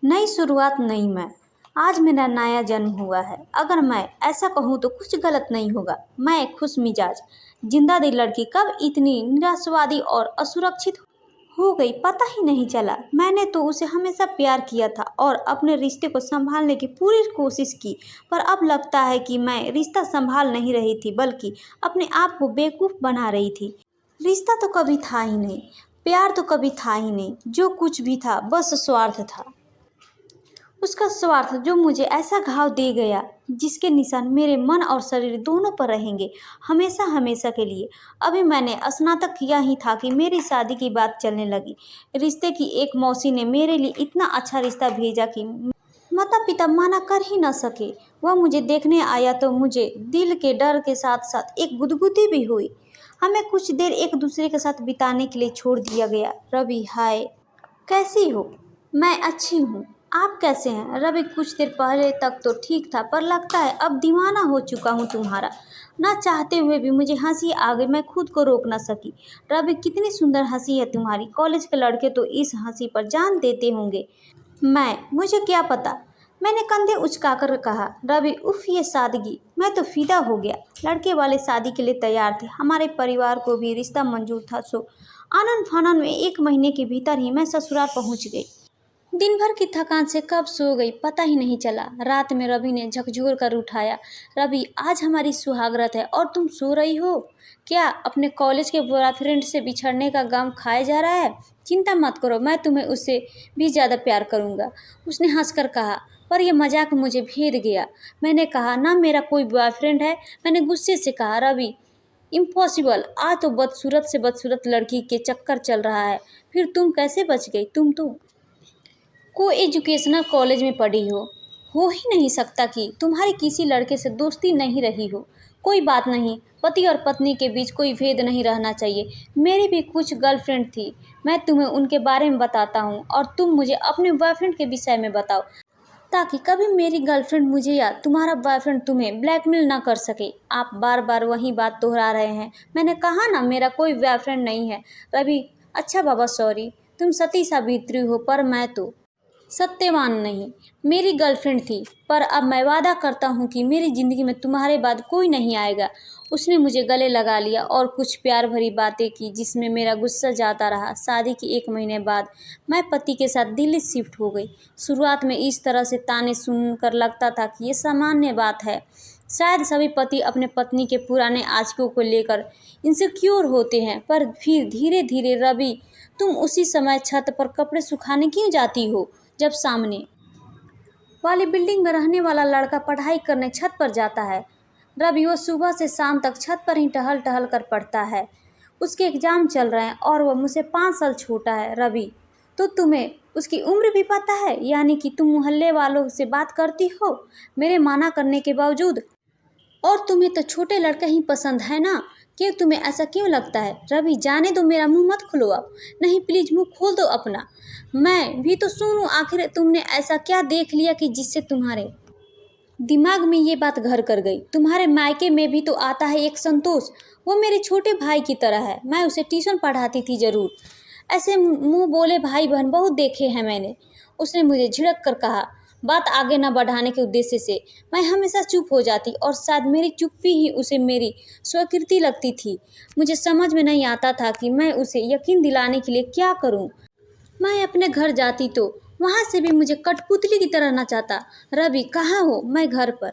नई शुरुआत नई मैं। आज मेरा नया जन्म हुआ है। अगर मैं ऐसा कहूँ तो कुछ गलत नहीं होगा। मैं एक खुश मिजाज जिंदा दिल लड़की कब इतनी निराशावादी और असुरक्षित हो गई पता ही नहीं चला। मैंने तो उसे हमेशा प्यार किया था और अपने रिश्ते को संभालने की पूरी कोशिश की, पर अब लगता है कि मैं रिश्ता संभाल नहीं रही थी बल्कि अपने आप को बेवकूफ़ बना रही थी। रिश्ता तो कभी था ही नहीं, प्यार तो कभी था ही नहीं। जो कुछ भी था बस स्वार्थ था। उसका स्वार्थ जो मुझे ऐसा घाव दे गया जिसके निशान मेरे मन और शरीर दोनों पर रहेंगे हमेशा हमेशा के लिए। अभी मैंने स्नातक किया ही था कि मेरी शादी की बात चलने लगी। रिश्ते की एक मौसी ने मेरे लिए इतना अच्छा रिश्ता भेजा कि माता पिता मना कर ही न सके। वह मुझे देखने आया तो मुझे दिल के डर के साथ साथ एक गुदगुदी भी हुई। हमें कुछ देर एक दूसरे के साथ बिताने के लिए छोड़ दिया गया। रवि, हाय, कैसी हो? मैं अच्छी हूँ। आप कैसे हैं? रवि, कुछ देर पहले तक तो ठीक था पर लगता है अब दीवाना हो चुका हूँ तुम्हारा। ना चाहते हुए भी मुझे हंसी आ गई, मैं खुद को रोक न सकी। रवि, कितनी सुंदर हंसी है तुम्हारी। कॉलेज के लड़के तो इस हंसी पर जान देते होंगे। मुझे क्या पता, मैंने कंधे उचकाकर कहा। रवि, उफ, ये सादगी, मैं तो फिदा हो गया। लड़के वाले शादी के लिए तैयार थे, हमारे परिवार को भी रिश्ता मंजूर था। सो आनन फानन में 1 महीने के भीतर ही मैं ससुराल पहुंच गई। दिन भर की थकान से कब सो गई पता ही नहीं चला। रात में रवि ने झकझोर कर उठाया। रवि, आज हमारी सुहागरात है और तुम सो रही हो क्या? अपने कॉलेज के बॉयफ्रेंड से बिछड़ने का गम खाया जा रहा है? चिंता मत करो, मैं तुम्हें उससे भी ज़्यादा प्यार करूँगा। उसने हंसकर कहा, पर यह मजाक मुझे भेद गया। मैंने कहा, ना मेरा कोई बॉयफ्रेंड है। मैंने गुस्से से कहा। रवि, इम्पॉसिबल, आज तो बदसूरत से बदसूरत लड़की के चक्कर चल रहा है। फिर तुम कैसे बच गई? तुम तो को एजुकेशनल कॉलेज में पढ़ी हो ही नहीं सकता कि तुम्हारी किसी लड़के से दोस्ती नहीं रही हो। कोई बात नहीं, पति और पत्नी के बीच कोई भेद नहीं रहना चाहिए। मेरी भी कुछ गर्लफ्रेंड थी, मैं तुम्हें उनके बारे में बताता हूँ और तुम मुझे अपने बॉयफ्रेंड के विषय में बताओ, ताकि कभी मेरी गर्लफ्रेंड मुझे या तुम्हारा बॉयफ्रेंड तुम्हें ब्लैकमेल ना कर सके। आप बार बार वही बात दोहरा रहे हैं। मैंने कहा ना, मेरा कोई बॉयफ्रेंड नहीं है। रवि, अच्छा बाबा, सॉरी। तुम सती सावित्री हो पर मैं तो सत्यवान नहीं। मेरी गर्लफ्रेंड थी, पर अब मैं वादा करता हूँ कि मेरी ज़िंदगी में तुम्हारे बाद कोई नहीं आएगा। उसने मुझे गले लगा लिया और कुछ प्यार भरी बातें की जिसमें मेरा गुस्सा जाता रहा। शादी के 1 महीने बाद मैं पति के साथ दिल्ली शिफ्ट हो गई। शुरुआत में इस तरह से ताने सुनकर लगता था कि ये सामान्य बात है। शायद सभी पति अपने पत्नी के पुराने आशिकों को लेकर इनसिक्योर होते हैं, पर फिर धीरे धीरे, रवि, तुम उसी समय छत पर कपड़े सुखाने क्यों जाती हो जब सामने वाली बिल्डिंग में रहने वाला लड़का पढ़ाई करने छत पर जाता है? रवि, वो सुबह से शाम तक छत पर ही टहल टहल कर पढ़ता है। उसके एग्जाम चल रहे हैं और वह मुझसे 5 साल छोटा है। रवि, तो तुम्हें उसकी उम्र भी पता है? यानी कि तुम मोहल्ले वालों से बात करती हो मेरे माना करने के बावजूद? और तुम्हें तो छोटे लड़के ही पसंद है ना? क्यों, तुम्हें ऐसा क्यों लगता है? रवि, जाने दो, मेरा मुंह मत खुलो अब। नहीं, प्लीज मुंह खोल दो अपना, मैं भी तो सुनूं। आखिर तुमने ऐसा क्या देख लिया कि जिससे तुम्हारे दिमाग में ये बात घर कर गई? तुम्हारे मायके में भी तो आता है एक संतोष, वो मेरे छोटे भाई की तरह है। मैं उसे ट्यूशन पढ़ाती थी जरूर, ऐसे मुंह बोले भाई बहन बहुत देखे हैं मैंने। उसने मुझे झिड़क कर कहा। बात आगे न बढ़ाने के उद्देश्य से मैं हमेशा चुप हो जाती और शायद मेरी चुप्पी ही उसे मेरी स्वीकृति लगती थी। मुझे समझ में नहीं आता था कि मैं उसे यकीन दिलाने के लिए क्या करूं। मैं अपने घर जाती तो वहां से भी मुझे कठपुतली की तरह नचाता। रवि, कहाँ हो? मैं घर पर।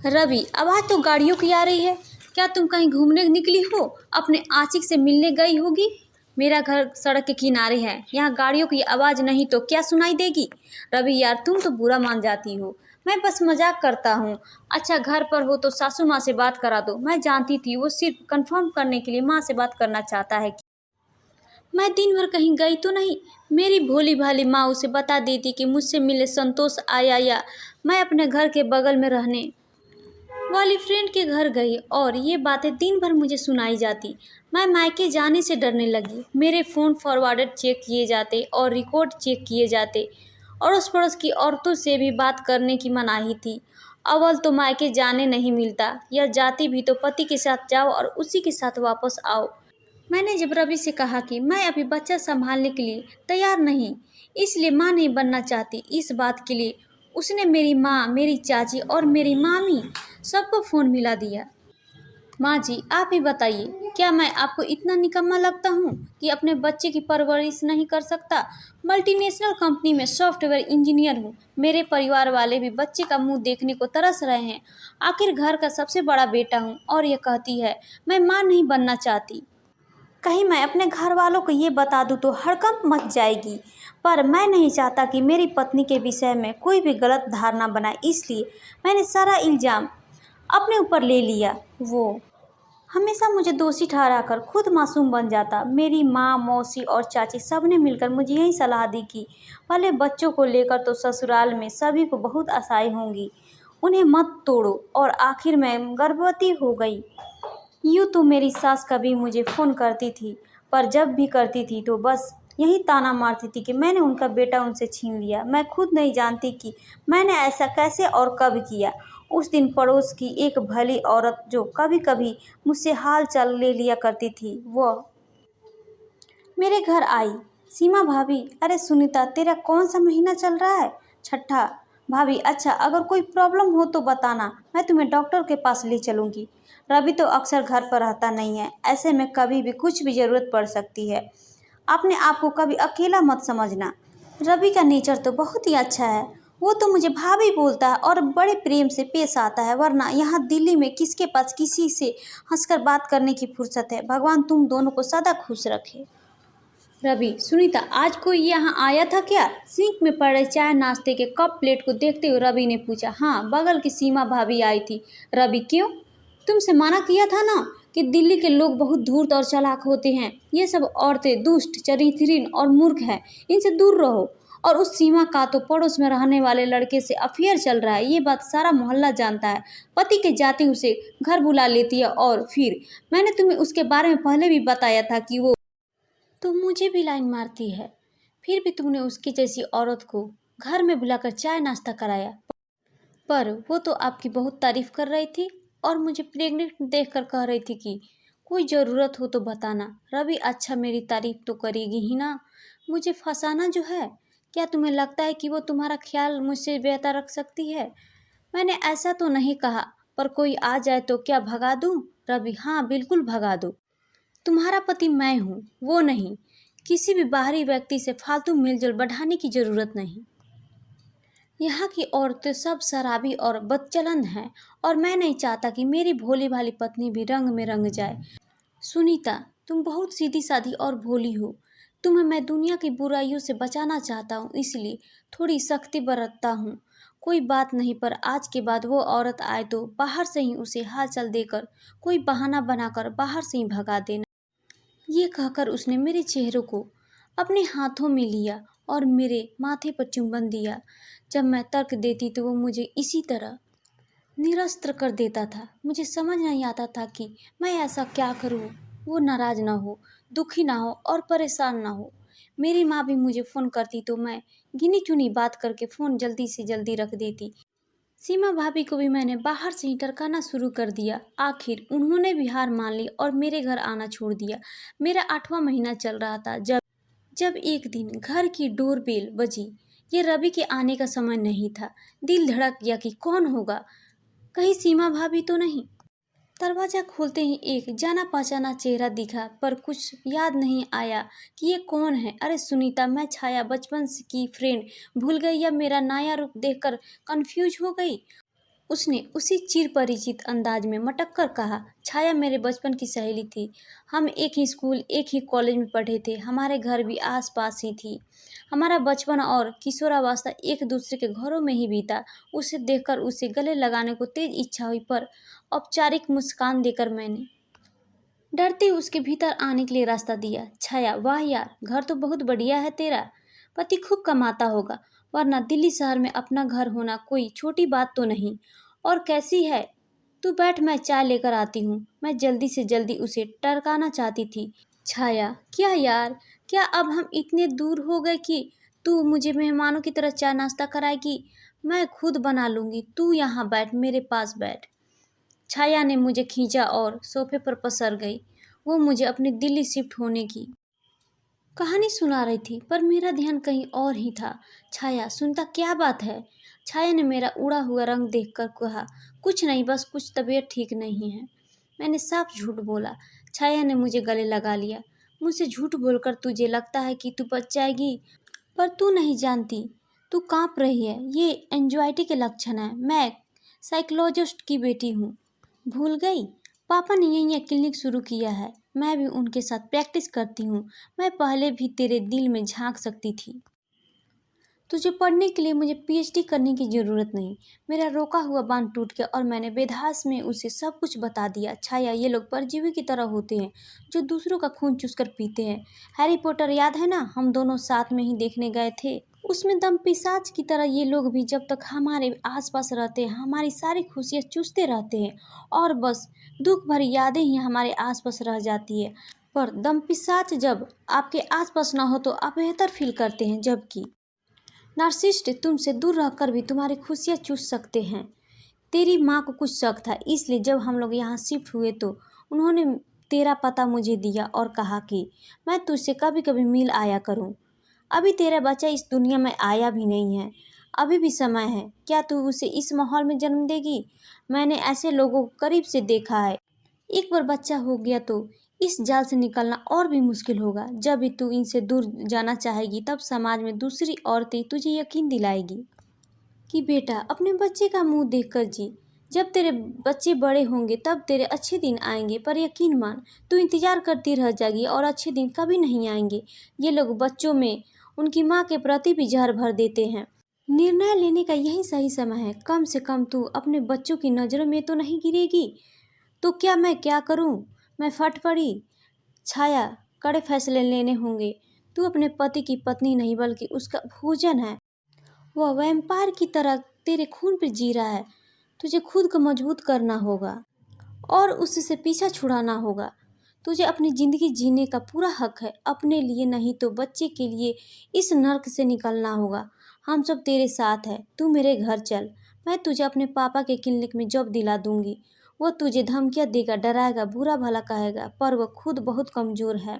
रवि, आवाज़ तो गाड़ियों की आ रही है। क्या तुम कहीं घूमने निकली हो? अपने आशिक से मिलने गई होगी। मेरा घर सड़क के किनारे है, यहाँ गाड़ियों की आवाज़ नहीं तो क्या सुनाई देगी? रवि, यार तुम तो बुरा मान जाती हो, मैं बस मजाक करता हूँ। अच्छा, घर पर हो तो सासू माँ से बात करा दो। मैं जानती थी वो सिर्फ कंफर्म करने के लिए माँ से बात करना चाहता है कि मैं दिन भर कहीं गई तो नहीं। मेरी भोली भाली माँ उसे बता देती कि मुझसे मिले संतोष आया या मैं अपने घर के बगल में रहने वाली फ्रेंड के घर गई, और ये बातें दिन भर मुझे सुनाई जाती। मैं मायके जाने से डरने लगी। मेरे फ़ोन फॉरवर्डेड चेक किए जाते और रिकॉर्ड चेक किए जाते। अड़ोस पड़ोस की औरतों से भी बात करने की मनाही थी। अव्वल तो मायके जाने नहीं मिलता, या जाती भी तो पति के साथ जाओ और उसी के साथ वापस आओ। मैंने जब रवि से कहा कि मैं अभी बच्चा संभालने के लिए तैयार नहीं, इसलिए माँ नहीं बनना चाहती, इस बात के लिए उसने मेरी माँ, मेरी चाची और मेरी मामी सबको फ़ोन मिला दिया। माँ जी, आप ही बताइए, क्या मैं आपको इतना निकम्मा लगता हूँ कि अपने बच्चे की परवरिश नहीं कर सकता? मल्टीनेशनल कंपनी में सॉफ्टवेयर इंजीनियर हूँ। मेरे परिवार वाले भी बच्चे का मुंह देखने को तरस रहे हैं। आखिर घर का सबसे बड़ा बेटा हूँ और ये कहती है मैं माँ नहीं बनना चाहती। कहीं मैं अपने घर वालों को ये बता दूँ तो हड़कंप मच जाएगी, पर मैं नहीं चाहता कि मेरी पत्नी के विषय में कोई भी गलत धारणा बनाए, इसलिए मैंने सारा इल्ज़ाम अपने ऊपर ले लिया। वो हमेशा मुझे दोषी ठहराकर खुद मासूम बन जाता। मेरी माँ, मौसी और चाची सब ने मिलकर मुझे यही सलाह दी कि भले बच्चों को लेकर तो ससुराल में सभी को बहुत आशाएं होंगी, उन्हें मत तोड़ो, और आखिर मैं गर्भवती हो गई। यूँ तो मेरी सास कभी मुझे फ़ोन करती थी, पर जब भी करती थी तो बस यही ताना मारती थी कि मैंने उनका बेटा उनसे छीन लिया। मैं खुद नहीं जानती कि मैंने ऐसा कैसे और कब किया। उस दिन पड़ोस की एक भली औरत जो कभी कभी मुझसे हाल चाल ले लिया करती थी, वह मेरे घर आई। सीमा भाभी, अरे सुनीता, तेरा कौन सा महीना चल रहा है? छठा। भाभी, अच्छा, अगर कोई प्रॉब्लम हो तो बताना, मैं तुम्हें डॉक्टर के पास ले चलूँगी। रवि तो अक्सर घर पर रहता नहीं है, ऐसे में कभी भी कुछ भी ज़रूरत पड़ सकती है। अपने आप को कभी अकेला मत समझना। रवि का नेचर तो बहुत ही अच्छा है, वो तो मुझे भाभी बोलता है और बड़े प्रेम से पेश आता है, वरना यहाँ दिल्ली में किसके पास किसी से हंसकर बात करने की फुर्सत है। भगवान तुम दोनों को सदा खुश रखे। रवि, सुनीता, आज कोई यहाँ आया था क्या? सिंक में पड़े चाय नाश्ते के कप प्लेट को देखते हुए रवि ने पूछा। हाँ, बगल की सीमा भाभी आई थी। रवि, क्यों? तुमसे मना किया था ना कि दिल्ली के लोग बहुत धूर्त और चालाक होते हैं। ये सब औरतें दुष्ट, चरित्रहीन और मूर्ख हैं, इनसे दूर रहो। और उस सीमा का तो पड़ोस में रहने वाले लड़के से अफेयर चल रहा है, ये बात सारा मोहल्ला जानता है। पति के जाते उसे घर बुला लेती है, और फिर मैंने तुम्हें उसके बारे में पहले भी बताया था कि वो तो मुझे भी लाइन मारती है। फिर भी तुमने उसकी जैसी औरत को घर में बुलाकर चाय नाश्ता कराया। पर वो तो आपकी बहुत तारीफ कर रही थी और मुझे प्रेग्नेंट देखकर कह रही थी कि कोई ज़रूरत हो तो बताना। रवि, अच्छा, मेरी तारीफ तो करेगी ही ना, मुझे फंसाना जो है। क्या तुम्हें लगता है कि वो तुम्हारा ख्याल मुझसे बेहतर रख सकती है? मैंने ऐसा तो नहीं कहा, पर कोई आ जाए तो क्या भगा दूँ? रवि, हाँ, बिल्कुल भगा दो। तुम्हारा पति मैं हूँ, वो नहीं। किसी भी बाहरी व्यक्ति से फालतू मेलजोल बढ़ाने की ज़रूरत नहीं। यहाँ की औरतें सब शराबी और बदचलन हैं, और मैं नहीं चाहता कि मेरी भोली भाली पत्नी भी रंग में रंग जाए। सुनीता, तुम बहुत सीधी सादी और भोली हो। तुम्हें मैं दुनिया की बुराइयों से बचाना चाहता हूँ, इसलिए थोड़ी सख्ती बरतता हूँ। कोई बात नहीं, पर आज के बाद वो औरत आए तो बाहर से ही उसे हालचाल देकर, कोई बहाना बनाकर बाहर से ही भगा देना। ये कहकर उसने मेरे चेहरे को अपने हाथों में लिया और मेरे माथे पर चुंबन दिया। जब मैं तर्क देती तो वो मुझे इसी तरह निरस्त्र कर देता था। मुझे समझ नहीं आता था कि मैं ऐसा क्या करूं, वो नाराज़ ना हो, दुखी ना हो और परेशान ना हो। मेरी माँ भी मुझे फ़ोन करती तो मैं गिनी चुनी बात करके फ़ोन जल्दी से जल्दी रख देती। सीमा भाभी को भी मैंने बाहर से ही टरकाना शुरू कर दिया। आखिर उन्होंने भी हार मान ली और मेरे घर आना छोड़ दिया। मेरा 8वां महीना चल रहा था जब जब एक दिन घर की डोरबेल बजी। ये रवि के आने का समय नहीं था। दिल धड़क गया कि कौन होगा, कहीं सीमा भाभी तो नहीं। दरवाज़ा खोलते ही एक जाना पहचाना चेहरा दिखा, पर कुछ याद नहीं आया कि ये कौन है। अरे सुनीता, मैं छाया, बचपन की फ्रेंड। भूल गई या मेरा नया रूप देखकर कंफ्यूज हो गई? उसने उसी चिर परिचित अंदाज में मटक कर कहा। छाया मेरे बचपन की सहेली थी। हम एक ही स्कूल, एक ही कॉलेज में पढ़े थे। हमारे घर भी आस पास ही थी। हमारा बचपन और किशोरावस्था एक दूसरे के घरों में ही बीता। उसे देखकर उसे गले लगाने को तेज इच्छा हुई, पर औपचारिक मुस्कान देकर मैंने डरते उसके भीतर आने के लिए रास्ता दिया। छाया, वाह यार, घर तो बहुत बढ़िया है तेरा। पति खूब कमाता होगा, वरना दिल्ली शहर में अपना घर होना कोई छोटी बात तो नहीं। और कैसी है? तू बैठ, मैं चाय लेकर आती हूँ। मैं जल्दी से जल्दी उसे टरकाना चाहती थी। छाया, क्या यार, क्या अब हम इतने दूर हो गए कि तू मुझे मेहमानों की तरह चाय नाश्ता कराएगी? मैं खुद बना लूँगी, तू यहाँ बैठ, मेरे पास बैठ। छाया ने मुझे खींचा और सोफे पर पसर गई। वो मुझे अपनी दिल्ली शिफ्ट होने की कहानी सुना रही थी, पर मेरा ध्यान कहीं और ही था। छाया, सुनता क्या बात है? छाया ने मेरा उड़ा हुआ रंग देखकर कहा, कुछ नहीं, बस कुछ तबीयत ठीक नहीं है। मैंने साफ झूठ बोला। छाया ने मुझे गले लगा लिया। मुझसे झूठ बोलकर तुझे लगता है कि तू बच जाएगी, पर तू नहीं जानती, तू कांप रही है। ये एंजाइटी के लक्षण है। मैं साइकोलॉजिस्ट की बेटी हूँ, भूल गई? पापा ने यही क्लिनिक शुरू किया है। मैं भी उनके साथ प्रैक्टिस करती हूँ। मैं पहले भी तेरे दिल में झांक सकती थी। तुझे पढ़ने के लिए मुझे पीएचडी करने की ज़रूरत नहीं। मेरा रोका हुआ बांध टूट गया और मैंने बेधास में उसे सब कुछ बता दिया। छाया, ये लोग परजीवी की तरह होते हैं जो दूसरों का खून चूसकर पीते हैं। हैरी पॉटर याद है ना? हम दोनों साथ में ही देखने गए थे। उसमें दम पिशाच की तरह ये लोग भी जब तक हमारे आसपास रहते हैं हमारी सारी खुशियाँ चूसते रहते हैं और बस दुख भरी यादें ही हमारे आसपास रह जाती है। पर दम पिशाच जब आपके आसपास ना हो तो आप बेहतर फील करते हैं, जबकि नार्सिसिस्ट तुमसे दूर रहकर भी तुम्हारी खुशियाँ चूस सकते हैं। तेरी माँ को कुछ शक था, इसलिए जब हम लोग यहाँ शिफ्ट हुए तो उन्होंने तेरा पता मुझे दिया और कहा कि मैं तुझसे कभी कभी मिल आया करूँ। अभी तेरा बच्चा इस दुनिया में आया भी नहीं है, अभी भी समय है। क्या तू उसे इस माहौल में जन्म देगी? मैंने ऐसे लोगों को करीब से देखा है। एक बार बच्चा हो गया तो इस जाल से निकलना और भी मुश्किल होगा। जब भी तू इनसे दूर जाना चाहेगी तब समाज में दूसरी औरतें तुझे यकीन दिलाएगी कि बेटा अपने बच्चे का मुंह देखकर जी। जब तेरे बच्चे बड़े होंगे तब तेरे अच्छे दिन आएंगे, पर यकीन मान, तू इंतजार करती रह जाएगी और अच्छे दिन कभी नहीं आएंगे। ये लोग बच्चों में उनकी माँ के प्रति भी जहर भर देते हैं। निर्णय लेने का यही सही समय है। कम से कम तू अपने बच्चों की नज़रों में तो नहीं गिरेगी। तो मैं क्या करूं? मैं फट पड़ी। छाया, कड़े फैसले लेने होंगे। तू अपने पति की पत्नी नहीं बल्कि उसका भोजन है। वह वैम्पायर की तरह तेरे खून पर जी रहा है। तुझे खुद को मजबूत करना होगा और उससे पीछा छुड़ाना होगा। तुझे अपनी ज़िंदगी जीने का पूरा हक है, अपने लिए नहीं तो बच्चे के लिए। इस नर्क से निकलना होगा। हम सब तेरे साथ हैं। तू मेरे घर चल, मैं तुझे अपने पापा के क्लिनिक में जॉब दिला दूंगी। वो तुझे धमकियाँ देगा, डराएगा, बुरा भला कहेगा, पर वह खुद बहुत कमज़ोर है।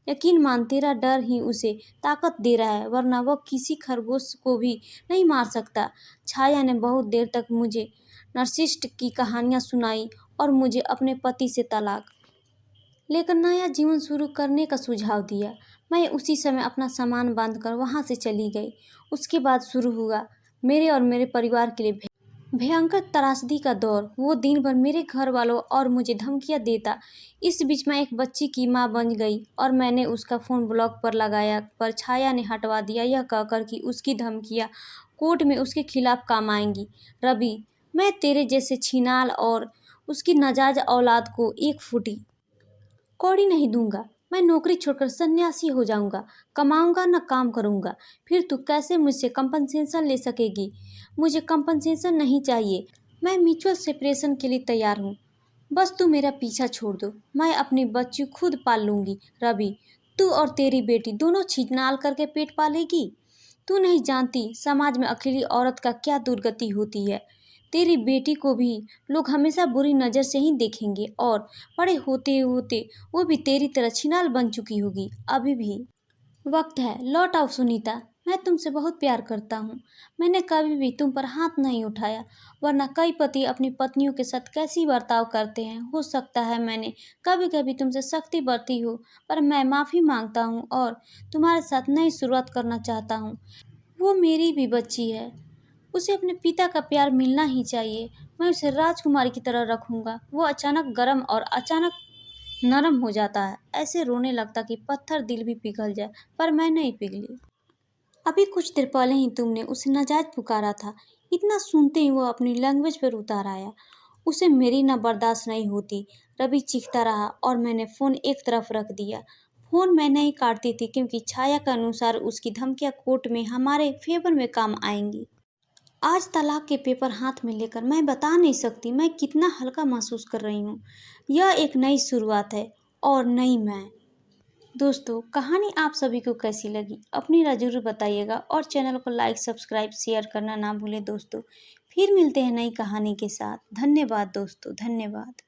यकीन मान, तेरा डर ही उसे ताकत दे रहा है, वरना वह किसी खरगोश को भी नहीं मार सकता। छाया ने बहुत देर तक मुझे नर्सिस्ट की कहानियाँ सुनाई और मुझे अपने पति से तलाक लेकर नया जीवन शुरू करने का सुझाव दिया। मैं उसी समय अपना सामान बांधकर वहाँ से चली गई। उसके बाद शुरू हुआ मेरे और मेरे परिवार के लिए भयंकर त्रासदी का दौर। वो दिन भर मेरे घर वालों और मुझे धमकियाँ देता। इस बीच मैं एक बच्ची की माँ बन गई और मैंने उसका फ़ोन ब्लॉक पर लगाया, पर छाया ने हटवा दिया, यह कहकर कि उसकी धमकियाँ कोर्ट में उसके खिलाफ काम आएंगी। रवि, मैं तेरे जैसे छिनाल और उसकी नाजायज औलाद को एक फूटी कौड़ी नहीं दूंगा। मैं नौकरी छोड़कर सन्यासी हो जाऊंगा, कमाऊंगा न काम करूंगा। फिर तू कैसे मुझसे कंपनसेशन ले सकेगी? मुझे कंपनसेशन नहीं चाहिए। मैं म्यूचुअल सेपरेशन के लिए तैयार हूँ। बस तू मेरा पीछा छोड़ दो, मैं अपनी बच्ची खुद पाल लूंगी। रवि, तू और तेरी बेटी दोनों छिनाल करके पेट पालेगी। तू नहीं जानती समाज में अकेली औरत का क्या दुर्गति होती है। तेरी बेटी को भी लोग हमेशा बुरी नज़र से ही देखेंगे और बड़े होते होते वो भी तेरी तरह छिनाल बन चुकी होगी। अभी भी वक्त है, लौट आओ सुनीता। मैं तुमसे बहुत प्यार करता हूँ। मैंने कभी भी तुम पर हाथ नहीं उठाया, वरना कई पति अपनी पत्नियों के साथ कैसी बर्ताव करते हैं। हो सकता है मैंने कभी कभी तुमसे सख्ती बरती हो, पर मैं माफ़ी मांगता हूँ और तुम्हारे साथ नई शुरुआत करना चाहता हूँ। वो मेरी भी बच्ची है, उसे अपने पिता का प्यार मिलना ही चाहिए। मैं उसे राजकुमारी की तरह रखूँगा। वो अचानक गर्म और अचानक नरम हो जाता है, ऐसे रोने लगता कि पत्थर दिल भी पिघल जाए, पर मैं नहीं पिघली। अभी कुछ देर पहले ही तुमने उसे नाजायज पुकारा था। इतना सुनते ही वो अपनी लैंग्वेज पर उतार आया। उसे मेरी ना बर्दाश्त नहीं होती। रवि चीखता रहा और मैंने फ़ोन एक तरफ रख दिया। फ़ोन मैं नहीं काटती थी क्योंकि छाया के अनुसार उसकी धमकियाँ कोर्ट में हमारे फेवर में काम आएंगी। आज तलाक के पेपर हाथ में लेकर मैं बता नहीं सकती मैं कितना हल्का महसूस कर रही हूँ। यह एक नई शुरुआत है और नई मैं। दोस्तों, कहानी आप सभी को कैसी लगी अपनी राय जरूर बताइएगा और चैनल को लाइक, सब्सक्राइब, शेयर करना ना भूलें दोस्तों। फिर मिलते हैं नई कहानी के साथ। धन्यवाद दोस्तों, धन्यवाद।